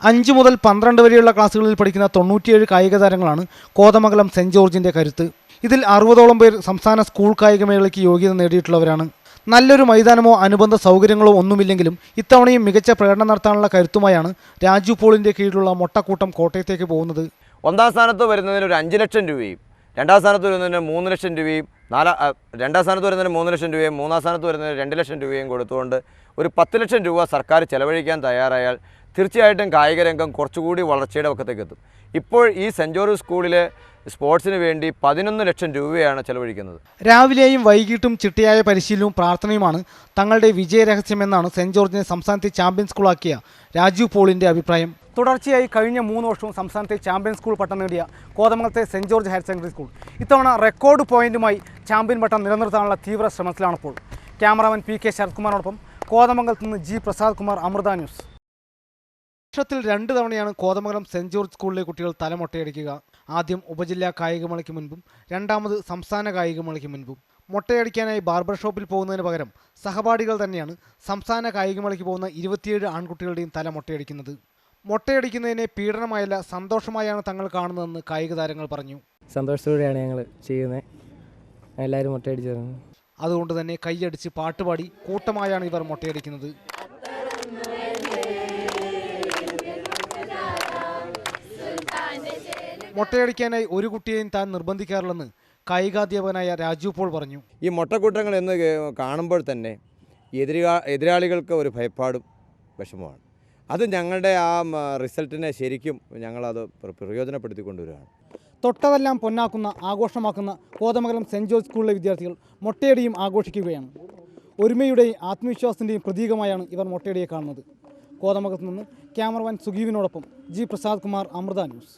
5 മുതൽ 12 വരെയുള്ള ക്ലാസ്സുകളിൽ പഠിക്കുന്ന 97 കായിക താരങ്ങളാണ് കോതമംഗലം സെന്റ് ജോർജിന്റെ കരുത്ത്. ഇതിൽ 60ഓളം പേർ സംസ്ഥാന സ്കൂൾ കായികമേളയ്ക്ക് യോഗ്യത നേടിയിട്ടുള്ളവരാണ്. നല്ലൊരു മൈതാനമോ അനുബന്ധ സൗകര്യങ്ങളോ ഒന്നുമില്ലെങ്കിലും ഇത്തവണയും മികച്ച പ്രകടനം നടത്താനുള്ള കരുത്തുമായാണ് രാജു പോളിന്റെ കീഴിലുള്ള മൊട്ടക്കൂട്ടം കോട്ടയത്തേക്ക് പോകുന്നത്. ഒന്നാം സ്ഥാനത്ത് വരുന്നതിന് ഒരു 5 ലക്ഷം രൂപയും, രണ്ടാം സ്ഥാനത്ത് വരുന്നതിന് 3 ലക്ഷം രൂപയും, രണ്ടാം സ്ഥാനത്ത് വരുന്നതിന് 3 ലക്ഷം രൂപയും, മൂന്നാം സ്ഥാനത്ത് വരുന്നതിന് 2 ലക്ഷം രൂപയും കൊടുത്തുകൊണ്ട് ഒരു 10 ലക്ഷം രൂപ സർക്കാർ ചെലവഴിക്കാൻ തയ്യാറായാൽ തീർച്ചയായിട്ടും കായിക രംഗം കുറച്ചുകൂടി വളർച്ചയുടെ പക്കത്തേക്ക് എത്തും. ഇപ്പോൾ ഈ സെൻറ് ജോർജ് സ്കൂളിലെ സ്പോർട്സിന് വേണ്ടി 11 ലക്ഷം രൂപയാണ് ചെലവഴിക്കുന്നത്. രാവിലെയും വൈകിട്ടും ചിട്ടയായ പരിശീലനവും പ്രാർത്ഥനയുമാണ് തങ്ങളുടെ വിജയരഹസ്യമെന്നാണ് സെന്റ് ജോർജിനെ സംസ്ഥാനത്തെ ചാമ്പ്യൻ സ്കൂളാക്കിയ രാജു പോളിന്റെ അഭിപ്രായം. തുടർച്ചയായി കഴിഞ്ഞ 3 വർഷവും സംസ്ഥാനത്തെ ചാമ്പ്യൻ സ്കൂൾ പട്ടം നേടിയ കോതമംഗലത്തെ saint George higher secondary school ഇത്തവണ റെക്കോർഡ് പോയിന്റുമായി ചാമ്പ്യൻ പട്ടം നിലനിർത്താനുള്ള തീവ്ര ശ്രമത്തിലാണിപ്പോൾ. ക്യാമറാമാൻ PK ശരത്കുമാറിനോടൊപ്പം കോതമംഗലത്ത് നിന്ന് G പ്രസാദ് കുമാർ, അമൃത ന്യൂസ്. വർഷത്തിൽ 2 തവണയാണ് കോതമംഗലം സെന്റ് ജോർജ് സ്കൂളിലെ കുട്ടികൾ തലമൊട്ടയടിക്കുക. ആദ്യം ഉപജില്ലാ കായികമേളയ്ക്ക് മുൻപും രണ്ടാമത് സംസ്ഥാന കായികമേളയ്ക്ക് മുൻപും. മൊട്ടയടിക്കാനായി ബാർബർ ഷോപ്പിൽ പോകുന്നതിന് പകരം സഹപാഠികൾ തന്നെയാണ് സംസ്ഥാന കായികമേളയ്ക്ക് പോകുന്ന 27 ആൺകുട്ടികളുടെയും തല മൊട്ടയടിക്കുന്നത്. മൊട്ടയടിക്കുന്നതിനെ പീഡനമായല്ല സന്തോഷമായാണ് തങ്ങൾ കാണുന്നതെന്ന് കായിക താരങ്ങൾ പറഞ്ഞു. സന്തോഷത്തോടെയാണ് ഞങ്ങൾ ചെയ്യുന്നത്. എല്ലാവരും മൊട്ടയടിച്ചു. അതുകൊണ്ട് തന്നെ കൈയടിച്ച് പാട്ടുപാടി കൂട്ടമായാണ് ഇവർ മൊട്ടയടിക്കുന്നത്. മൊട്ടയടിക്കാനായി ഒരു കുട്ടിയെയും താൻ നിർബന്ധിക്കാറില്ലെന്ന് കായികാധ്യാപകനായ രാജു പോൾ പറഞ്ഞു. ഈ മൊട്ടക്കൂട്ടങ്ങൾ എന്ന് കാണുമ്പോൾ തന്നെ എതിരാളികൾക്ക് ഒരു ഭയപ്പാടും വിഷമമാണ്. അത് ഞങ്ങളുടെ ആ റിസൾട്ടിനെ ശരിക്കും ഞങ്ങളത് പ്രയോജനപ്പെടുത്തിക്കൊണ്ടുവരികയാണ്. തൊട്ടതെല്ലാം പൊന്നാക്കുന്ന ആഘോഷമാക്കുന്ന കോതമംഗലം സെന്റ് ജോർജ് സ്കൂളിലെ വിദ്യാർത്ഥികൾ മൊട്ടയടിയും ആഘോഷിക്കുകയാണ്. ഒരുമയുടെയും ആത്മവിശ്വാസത്തിൻ്റെയും പ്രതീകമായാണ് ഇവർ മൊട്ടയടിയെ കാണുന്നത്. കോതമംഗലത്ത് നിന്ന് ക്യാമറമാൻ സുഗീവിനോടൊപ്പം G പ്രസാദ് കുമാർ, അമൃത ന്യൂസ്.